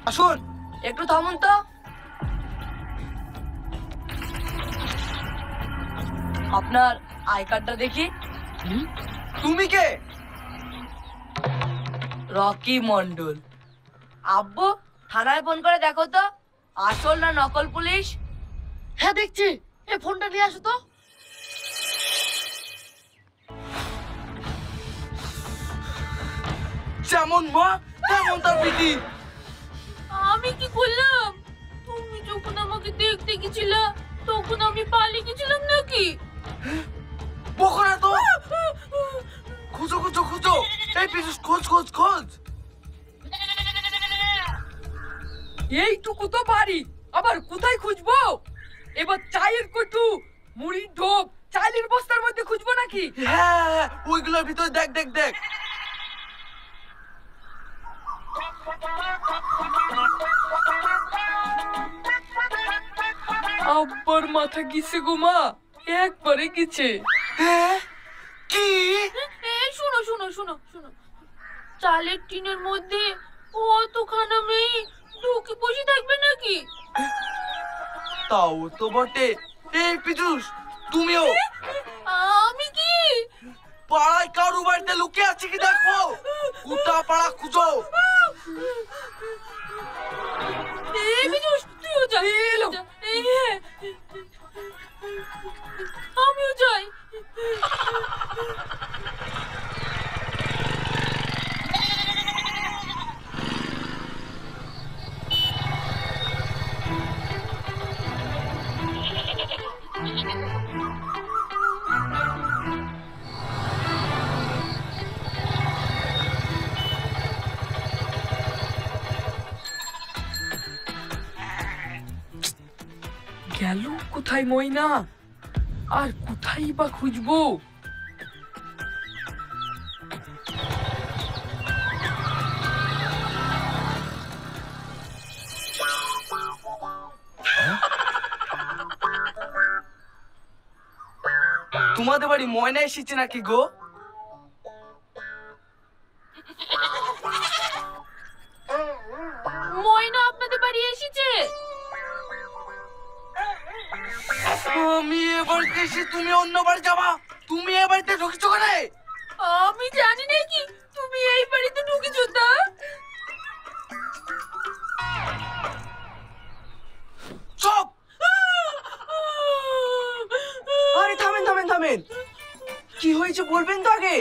আসুন। একটু থামুন তো। আপনার আই কার্ডটা দেখি। তুমি কে? রকি মন্ডল। আব্বু, থানায় ফোন করে দেখো তো আসল না নকল পুলিশ। হ্যাঁ দেখছি, এই ফোনটা নিয়ে আসো তো। যেমন মা তেমন তার বিটি। আমি কি করলাম? তুমি যখন আমাকে দেখতে গেছিলা তখন আমি পালিয়ে গেছিলাম নাকি? বকো না তো। খুঁজো খুঁজো খুঁজো, এই পিছু খোঁজ খোঁজ খোঁজ। এইটুকু তো পারি, আবার কোথায় খুঁজবো? এবার চায়ের কটু, মুড়ির ঢোক, চালের বস্তার মধ্যে খুঁজবো নাকি? হ্যাঁ হ্যাঁ, ওইগুলোর ভিতরে দেখ দেখ দেখ। আব্বার মাথা গিছে গো মা, একবারে গিছে। হ্যাঁ কি? এই শোনো শোনো শোনো শোনো, চালের টিনের মধ্যে অতখানা মেয়ে ঢুকে বসে থাকবে নাকি? তাও তো বটে। এই পিজুস, তুমিও আমি কি? পাড়ায় কারু বাড়িতে লুকিয়ে আছে কি দেখো। গোটা পাড়া খুঁজো। এই বিজুস, তুইও যা। এলো। যা। আমিও যাই। গেল কোথায় ময়না? আর কোথায় বা খুঁজবো? তোমাদের বাড়ি ময়না এসেছে নাকি গো? ময়না আপনাদের বাড়ি এসেছে? আমি এ বাড়িতে এসে তুমি অন্য বাড়ি যাবা? তুমি এ বাড়িতে ঢুকেছো কেন? আমি জানি নাকি তুমি এই বাড়িতে ঢুকেছো তা? চুপ! আরে থামেন থামেন থামেন, কি হয়েছে বলবেন তো আগে।